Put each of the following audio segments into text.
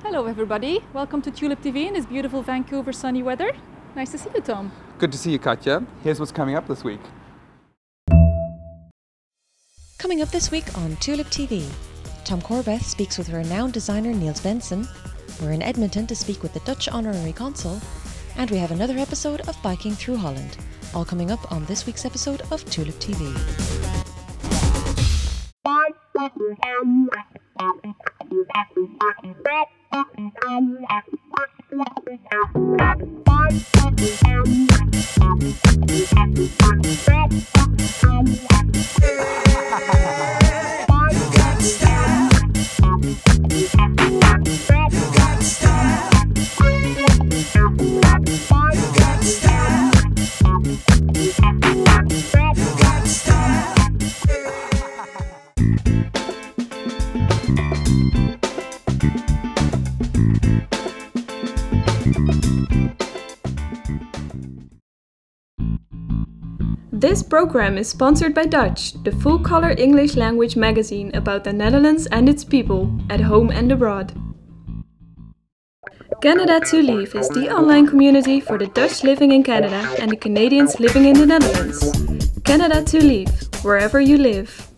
Hello everybody, welcome to TulipTV in this beautiful Vancouver sunny weather. Nice to see you, Tom. Good to see you, Katja. Here's what's coming up this week. Coming up this week on TulipTV, Tom Corbeth speaks with renowned designer Niels Bendtsen. We're in Edmonton to speak with the Dutch Honorary Consul, and we have another episode of Biking Through Holland, all coming up on this week's episode of TulipTV. This program is sponsored by Dutch, the full-color English language magazine about the Netherlands and its people, at home and abroad. Canada to Leave is the online community for the Dutch living in Canada and the Canadians living in the Netherlands. Canada to Leave, wherever you live.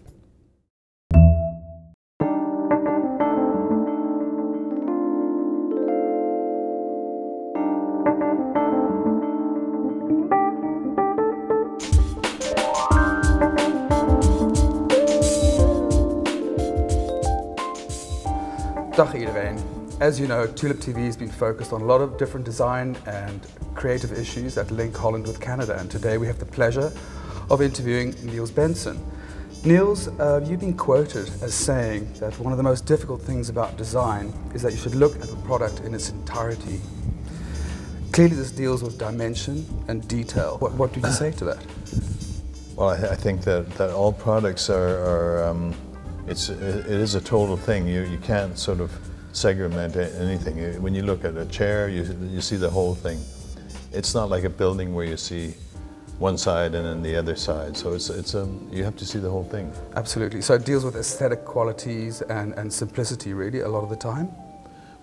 Dag iedereen. As you know, TulipTV has been focused on a lot of different design and creative issues that link Holland with Canada, and today we have the pleasure of interviewing Niels Bendtsen. Niels, you've been quoted as saying that one of the most difficult things about design is that you should look at the product in its entirety. Clearly this deals with dimension and detail. What do you say to that? Well, I think that all products it is a total thing. You can't sort of segment anything. When you look at a chair, you see the whole thing. It's not like a building where you see one side and then the other side. So you have to see the whole thing. Absolutely. So it deals with aesthetic qualities and simplicity really a lot of the time?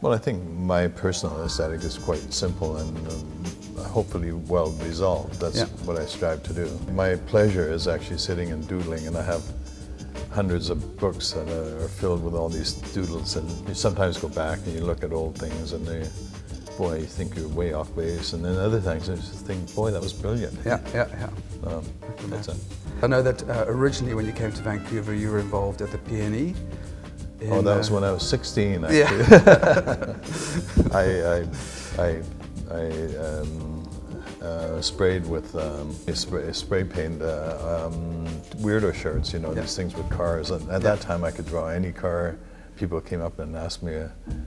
Well, I think my personal aesthetic is quite simple and hopefully well resolved. That's what I strive to do. My pleasure is actually sitting and doodling, and I have hundreds of books that are filled with all these doodles, and you sometimes go back and you look at old things and boy, you think you're way off base, and then other times you just think, boy, that was brilliant. That's it. I know that originally when you came to Vancouver you were involved at the P&E. Oh, that was when I was 16 actually. Yeah. I sprayed with spray paint weirdo shirts, you know, these things with cars. And at that time I could draw any car. People came up and asked me,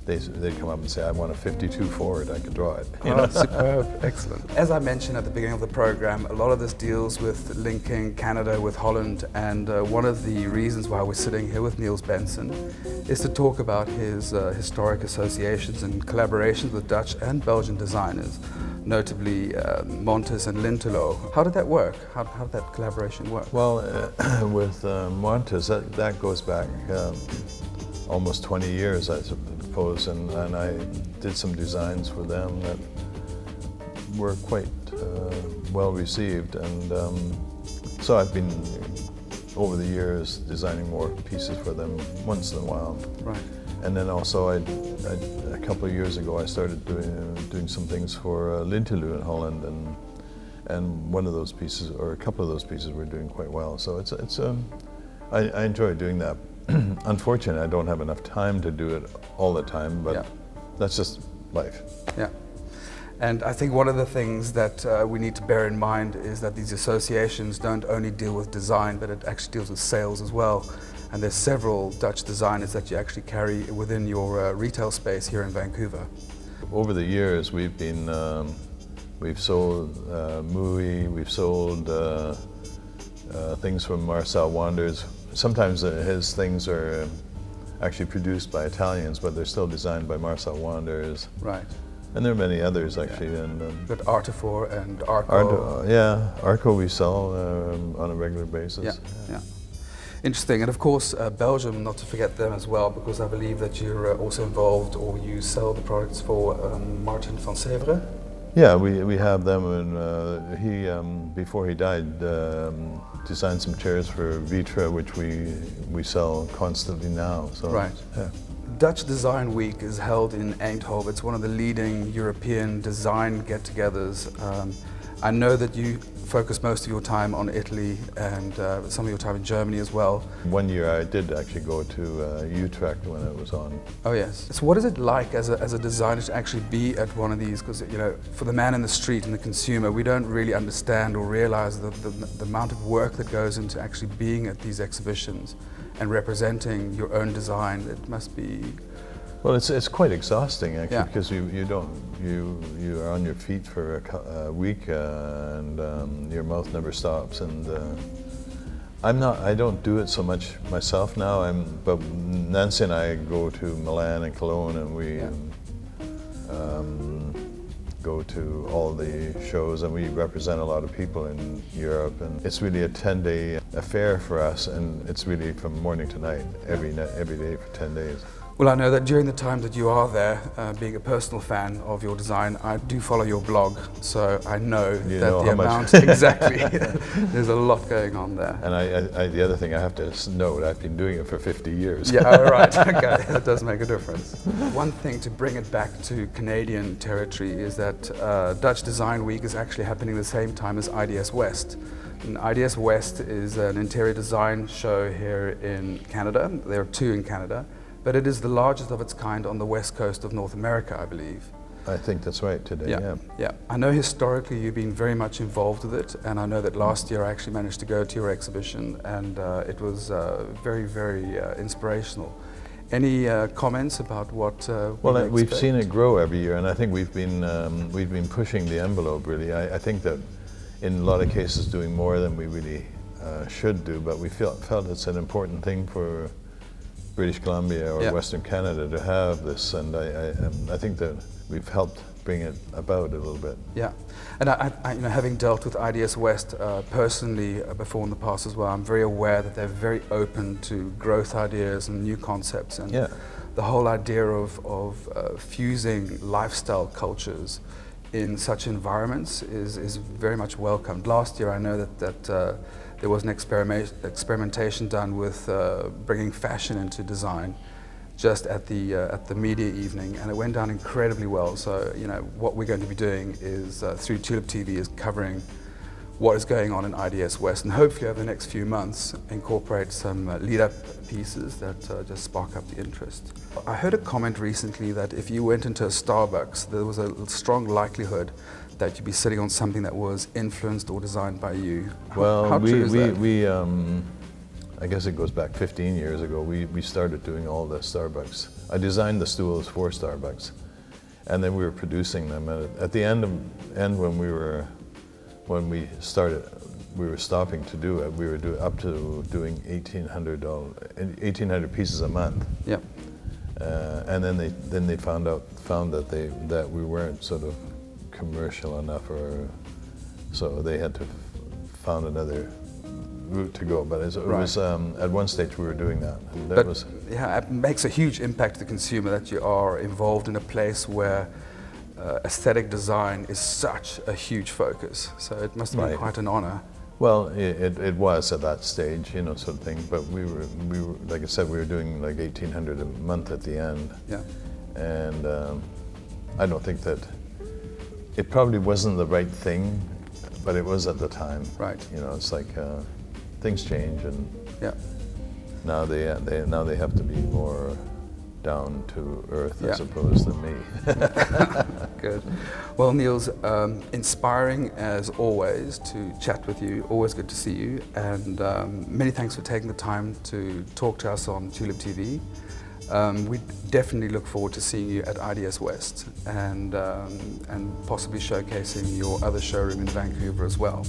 they'd come up and say, I want a 52 Ford, I could draw it. Superb, excellent. As I mentioned at the beginning of the program, a lot of this deals with linking Canada with Holland, and one of the reasons why we're sitting here with Niels Bendtsen is to talk about his historic associations and collaborations with Dutch and Belgian designers, notably Montes and Linteloo. How did that work? How did that collaboration work? Well, with Montes, that goes back almost 20 years, I suppose, and I did some designs for them that were quite well received, and so I've been, over the years, designing more pieces for them once in a while. Right. And then also, a couple of years ago, I started doing some things for Linteloo in Holland, and one of those pieces, or a couple of those pieces, were doing quite well. So I enjoy doing that. Unfortunately, I don't have enough time to do it all the time, but that's just life. Yeah. And I think one of the things that we need to bear in mind is that these associations don't only deal with design, but it actually deals with sales as well. And there's several Dutch designers that you actually carry within your retail space here in Vancouver. Over the years, we've sold Mui, we've sold things from Marcel Wanders. Sometimes his things are actually produced by Italians, but they're still designed by Marcel Wanders. Right. And there are many others actually. And but Artifort and Arco. Arco we sell on a regular basis. Yeah. Interesting, and of course Belgium, not to forget them as well, because I believe that you're also involved, or you sell the products for Maarten van Severen. Yeah, we have them, and he, before he died, designed some chairs for Vitra, which we sell constantly now. So, right. Yeah. Dutch Design Week is held in Eindhoven. It's one of the leading European design get-togethers. I know that you focus most of your time on Italy and some of your time in Germany as well. One year I did actually go to Utrecht when it was on. Oh yes. So what is it like as a designer to actually be at one of these? Because you know, for the man in the street and the consumer, we don't really understand or realize the amount of work that goes into actually being at these exhibitions and representing your own design. It must be. Well, it's quite exhausting actually, Yeah. because you are on your feet for a week and your mouth never stops. And I don't do it so much myself now. But Nancy and I go to Milan and Cologne, and we go to all the shows, and we represent a lot of people in Europe. And it's really a 10-day affair for us, and it's really from morning to night, every day for 10 days. Well, I know that during the time that you are there, being a personal fan of your design, I do follow your blog, so I know that the amount, exactly, there's a lot going on there. And the other thing I have to note, I've been doing it for 50 years. Yeah, oh, right, okay, that does make a difference. One thing to bring it back to Canadian territory is that Dutch Design Week is actually happening the same time as IDS West. And IDS West is an interior design show here in Canada. There are two in Canada. But it is the largest of its kind on the west coast of North America, I believe. I think that's right today, yeah. Yeah. I know historically you've been very much involved with it, and I know that last year I actually managed to go to your exhibition, and it was very, very inspirational. Any comments about what well, we've seen it grow every year, and I think we've been pushing the envelope, really. I think that in a lot of cases doing more than we really should do, but we felt it's an important thing for British Columbia or Western Canada to have this, and I think that we've helped bring it about a little bit. Yeah, and I you know, having dealt with IDS West personally before in the past as well, I'm very aware that they're very open to growth ideas and new concepts, and the whole idea of fusing lifestyle cultures in such environments is very much welcomed. Last year I know that there was an experimentation done with bringing fashion into design just at the media evening, and it went down incredibly well. So you know, what we're going to be doing is through TulipTV is covering what is going on in IDS West, and hopefully over the next few months incorporate some lead-up pieces that just spark up the interest. I heard a comment recently that if you went into a Starbucks, there was a strong likelihood that you'd be sitting on something that was influenced or designed by you. Well, how true is that? we I guess it goes back 15 years ago, we started doing all the Starbucks. I designed the stools for Starbucks, and then we were producing them. And at the end when we started, we were stopping to do it. We were up to doing 1,800 pieces a month. Yep. And then they found that we weren't sort of commercial enough, or so they had to found another route to go. But it was at one stage we were doing that, and that was. Yeah, it makes a huge impact to the consumer that you are involved in a place where aesthetic design is such a huge focus. So it must have been quite an honor. Well, it was at that stage, you know, sort of thing. But we were, like I said, we were doing like 1,800 a month at the end. Yeah. And I don't think that it probably wasn't the right thing, but it was at the time. Right. You know, it's like things change, and now they have to be more down to earth as opposed to me. Good. Well, Niels, inspiring as always to chat with you. Always good to see you, and many thanks for taking the time to talk to us on TulipTV. We definitely look forward to seeing you at IDS West and possibly showcasing your other showroom in Vancouver as well.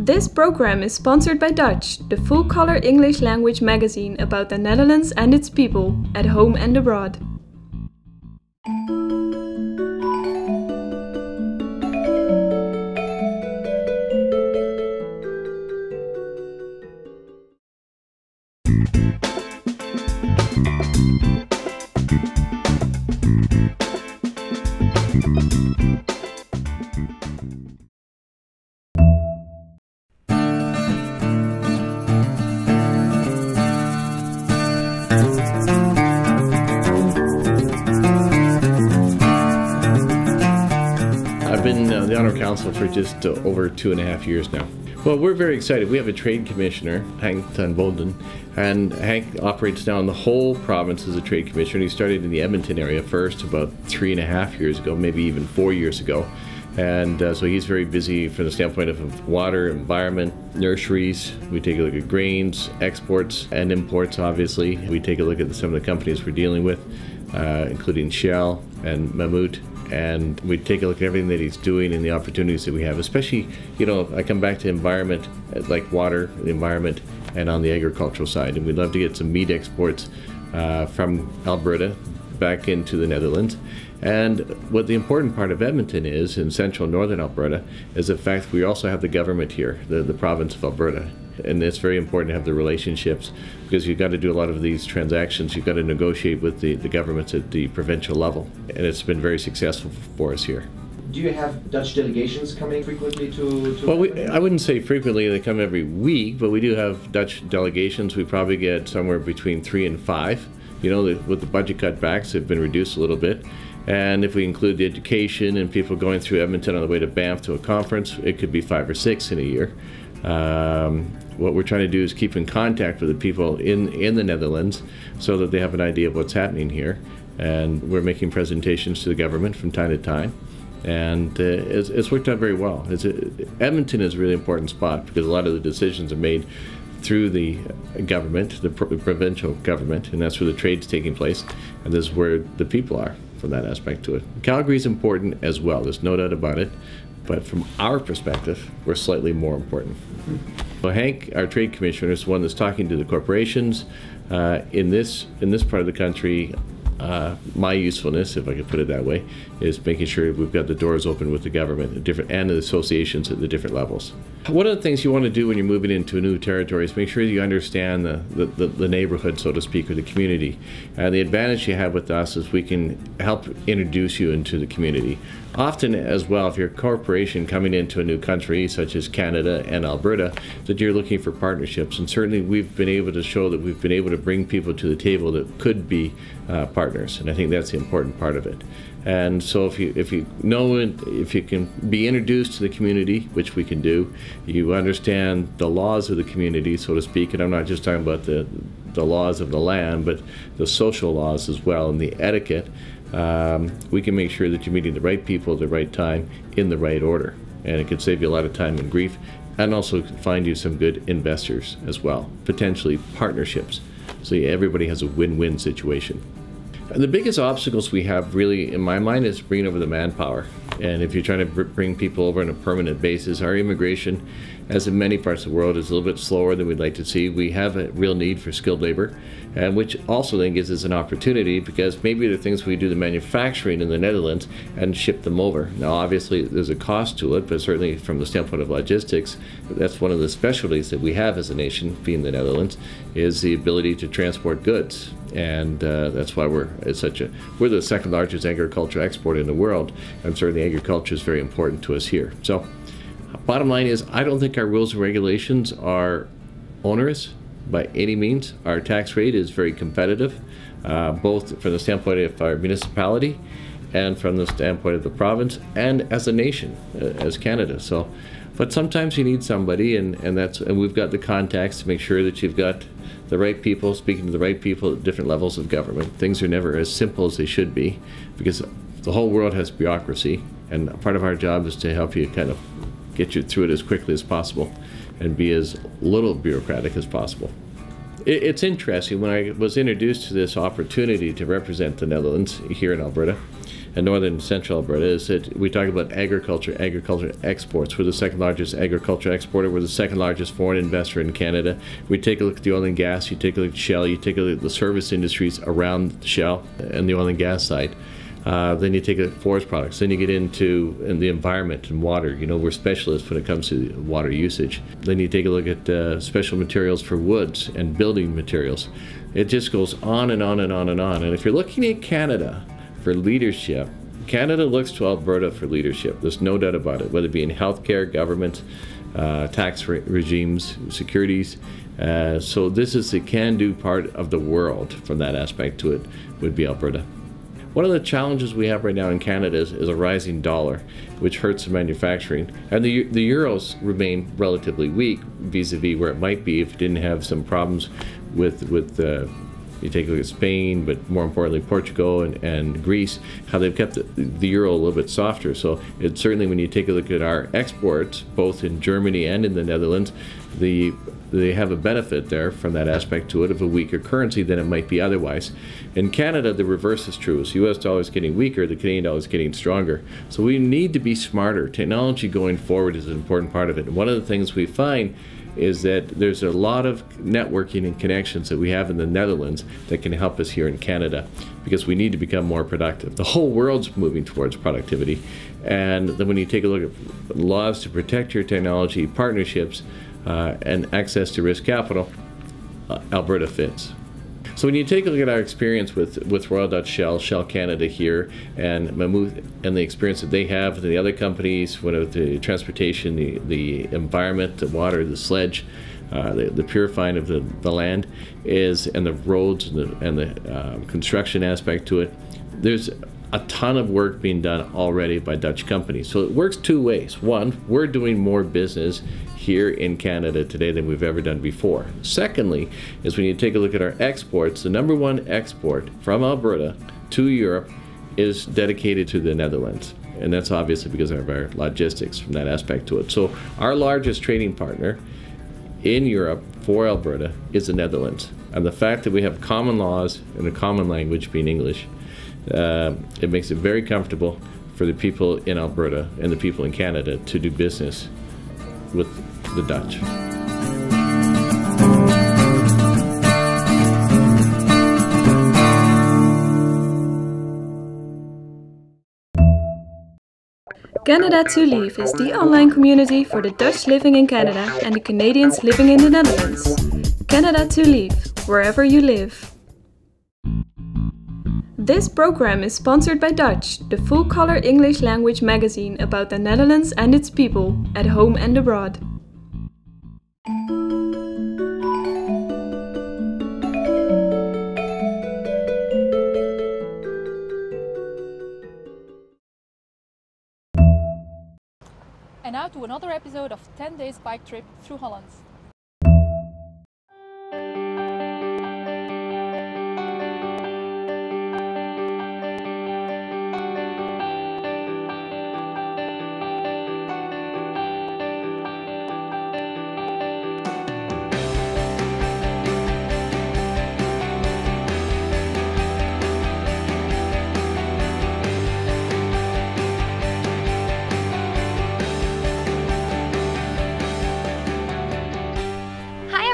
This program is sponsored by Dutch, the full-color English language magazine about the Netherlands and its people, at home and abroad. I've been the Honor Council for just over 2.5 years now. Well, we're very excited. We have a trade commissioner, Hank van Bonden, and Hank operates now in the whole province as a trade commissioner. He started in the Edmonton area first about 3.5 years ago, maybe even 4 years ago. And so he's very busy from the standpoint of water, environment, nurseries. We take a look at grains, exports and imports, obviously. We take a look at some of the companies we're dealing with, including Shell and Mammut. And we take a look at everything that he's doing and the opportunities that we have, especially, you know, I come back to environment, like water, the environment, and on the agricultural side. And we'd love to get some meat exports from Alberta back into the Netherlands. And what the important part of Edmonton is, in central northern Alberta, is the fact that we also have the government here, the province of Alberta. And it's very important to have the relationships, because you've got to do a lot of these transactions. You've got to negotiate with the governments at the provincial level. And it's been very successful for us here. Do you have Dutch delegations coming frequently to Well, I wouldn't say frequently, they come every week, but we do have Dutch delegations. We probably get somewhere between 3 and 5. You know, with the budget cutbacks, they've been reduced a little bit. And if we include the education and people going through Edmonton on the way to Banff to a conference, it could be 5 or 6 in a year. What we're trying to do is keep in contact with the people in the Netherlands so that they have an idea of what's happening here. And we're making presentations to the government from time to time. And it's worked out very well. Edmonton is a really important spot because a lot of the decisions are made through the government, the provincial government, and that's where the trade's taking place. And this is where the people are from that aspect to it. Calgary is important as well, there's no doubt about it. But from our perspective, we're slightly more important. Well, Hank, our trade commissioner, is the one that's talking to the corporations in this part of the country. My usefulness, if I could put it that way, is making sure we've got the doors open with the government and the associations at the different levels. One of the things you want to do when you're moving into a new territory is make sure you understand the neighborhood, so to speak, or the community. And the advantage you have with us is we can help introduce you into the community. Often as well, if you're a corporation coming into a new country, such as Canada and Alberta, that you're looking for partnerships. And certainly we've been able to show that we've been able to bring people to the table that could be partners. And I think that's the important part of it. And so if you can be introduced to the community, which we can do, you understand the laws of the community, so to speak, and I'm not just talking about the laws of the land, but the social laws as well, and the etiquette, we can make sure that you're meeting the right people at the right time in the right order. And it could save you a lot of time and grief, and also find you some good investors as well, potentially partnerships. So everybody has a win-win situation. The biggest obstacles we have, really, in my mind, is bringing over the manpower. And if you're trying to bring people over on a permanent basis, our immigration, as in many parts of the world, is a little bit slower than we'd like to see. We have a real need for skilled labor, and which also then gives us an opportunity, because maybe there are things we do the manufacturing in the Netherlands and ship them over. Now, obviously, there's a cost to it, but certainly from the standpoint of logistics, that's one of the specialties that we have as a nation, being the Netherlands, is the ability to transport goods. And that's why we're the second largest agriculture exporter in the world, and certainly agriculture is very important to us here. So bottom line is, I don't think our rules and regulations are onerous by any means. Our tax rate is very competitive, both from the standpoint of our municipality and from the standpoint of the province and as a nation, as Canada. So, but sometimes you need somebody, and we've got the contacts to make sure that you've got the right people speaking to the right people at different levels of government. Things are never as simple as they should be, because the whole world has bureaucracy, and part of our job is to help you kind of get you through it as quickly as possible and be as little bureaucratic as possible. It's interesting, when I was introduced to this opportunity to represent the Netherlands here in Alberta, and northern and central Alberta is that we talk about agriculture exports. We're the second largest agriculture exporter. We're the second largest foreign investor in Canada. We take a look at the oil and gas, you take a look at Shell, you take a look at the service industries around Shell and the oil and gas side. Then you take a forest products. Then you get into the environment and water. You know, we're specialists when it comes to water usage. Then you take a look at special materials for woods and building materials. It just goes on and on and on and on. And if you're looking at Canada for leadership, Canada looks to Alberta for leadership. There's no doubt about it, whether it be in healthcare, government, tax regimes, securities. So this is the can-do part of the world from that aspect to it would be Alberta. One of the challenges we have right now in Canada is a rising dollar, which hurts the manufacturing. And the euros remain relatively weak vis-a-vis where it might be if you didn't have some problems with you take a look at Spain, but more importantly Portugal and Greece, how they've kept the euro a little bit softer. So it's certainly, when you take a look at our exports, both in Germany and in the Netherlands, they have a benefit there from that aspect to it of a weaker currency than it might be otherwise. In Canada, the reverse is true. As US dollar is getting weaker, the Canadian dollar is getting stronger. So we need to be smarter. Technology going forward is an important part of it. And one of the things we find is that there's a lot of networking and connections that we have in the Netherlands that can help us here in Canada, because we need to become more productive. The whole world's moving towards productivity. And then when you take a look at laws to protect your technology, partnerships, and access to risk capital, Alberta fits. So when you take a look at our experience with Royal Dutch Shell, Shell Canada here, and Mammoth, and the experience that they have with the other companies, whether the transportation, the environment, the water, the sledge, the purifying of the land, and the roads and the construction aspect to it, there's a ton of work being done already by Dutch companies. So it works two ways. One, we're doing more business here in Canada today than we've ever done before. Secondly, is when you take a look at our exports, the #1 export from Alberta to Europe is dedicated to the Netherlands. And that's obviously because of our logistics from that aspect to it. So our largest trading partner in Europe for Alberta is the Netherlands. And the fact that we have common laws and a common language being English, it makes it very comfortable for the people in Alberta and the people in Canada to do business with the Dutch. Canada to Leave is the online community for the Dutch living in Canada and the Canadians living in the Netherlands. Canada to Leave, wherever you live. This program is sponsored by Dutch, the full-color English language magazine about the Netherlands and its people, at home and abroad. And now to another episode of 10 Days Bike Trip through Holland.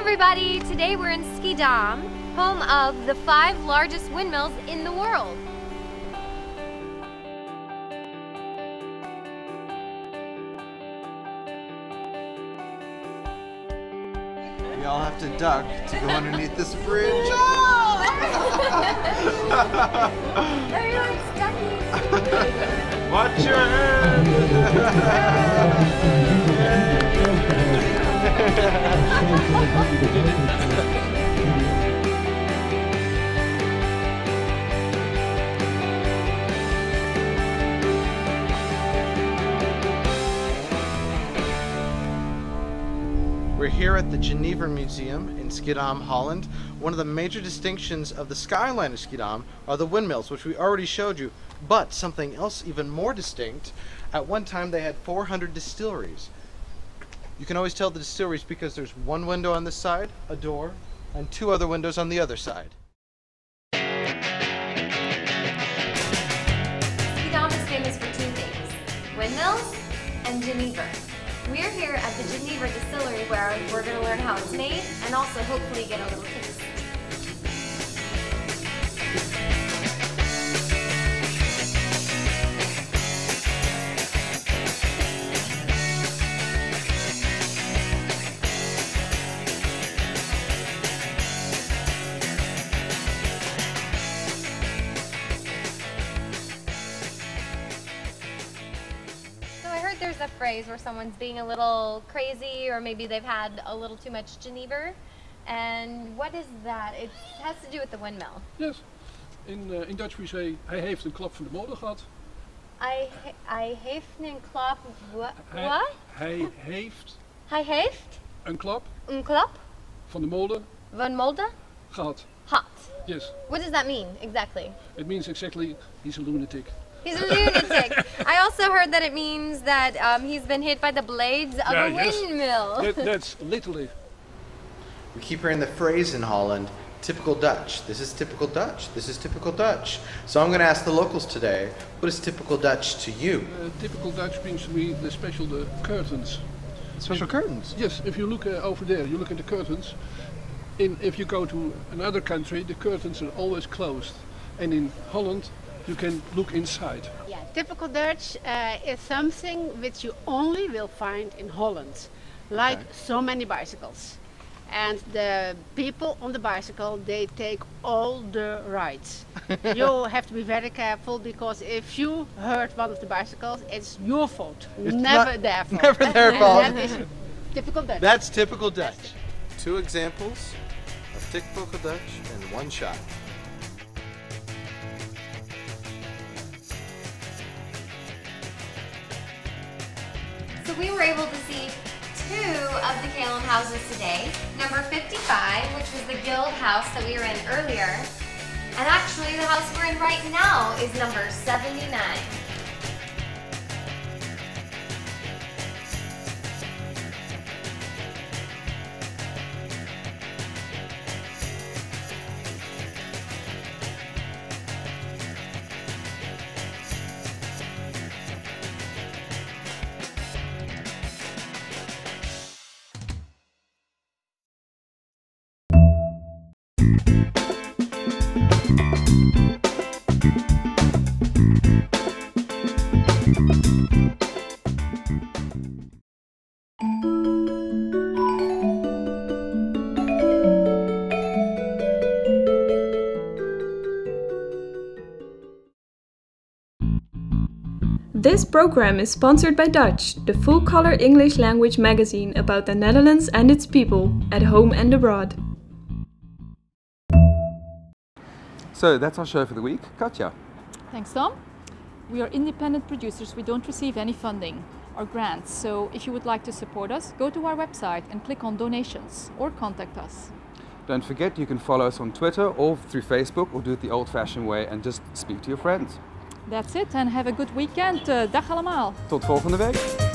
Everybody, today we're in Schiedam, home of the 5 largest windmills in the world. We all have to duck to go underneath this bridge. No! Everyone's ducking. Watch your head! We're here at the Geneva Museum in Schiedam, Holland. One of the major distinctions of the skyline of Schiedam are the windmills, which we already showed you. But something else even more distinct, at one time they had 400 distilleries. You can always tell the distilleries because there's one window on this side, a door, and 2 other windows on the other side. windmills and Geneva. We're here at the Geneva distillery where we're going to learn how it's made and also hopefully get a little taste. There's a phrase where someone's being a little crazy or maybe they've had a little too much Geneva. And what is that? It has to do with the windmill. Yes. In Dutch we say, hij heeft een klap van de molen gehad. Hij heeft een klap... What? Hij heeft... Hij heeft... Een klap. Een klap. Van de molen. Van molde. Gehad. Hot. Yes. What does that mean exactly? It means exactly he's a lunatic. He's a lunatic. I also heard that it means that he's been hit by the blades of a windmill. That's literally. We keep hearing the phrase in Holland, typical Dutch. This is typical Dutch. This is typical Dutch. So I'm going to ask the locals today, what is typical Dutch to you? Typical Dutch means to me the curtains. Special curtains? Yes, if you look over there, you look at the curtains. If you go to another country, the curtains are always closed. And in Holland, you can look inside. Yeah, typical Dutch is something which you only will find in Holland, like so many bicycles. And the people on the bicycle, they take all the rides. You have to be very careful because if you hurt one of the bicycles, it's your fault, never their fault. Never their fault. That is typical Dutch. That's typical Dutch. Two examples of typical Dutch in one shot. So we were able to see two of the Kalem houses today. Number 55, which was the guild house that we were in earlier. And actually the house we're in right now is number 79. This program is sponsored by Dutch, the full-color English language magazine about the Netherlands and its people, at home and abroad. So that's our show for the week. Katja. Thanks, Tom. We are independent producers. We don't receive any funding or grants. So if you would like to support us, go to our website and click on donations or contact us. Don't forget you can follow us on Twitter or through Facebook, or do it the old-fashioned way and just speak to your friends. That's it, and have a good weekend. Dag allemaal. Tot volgende week.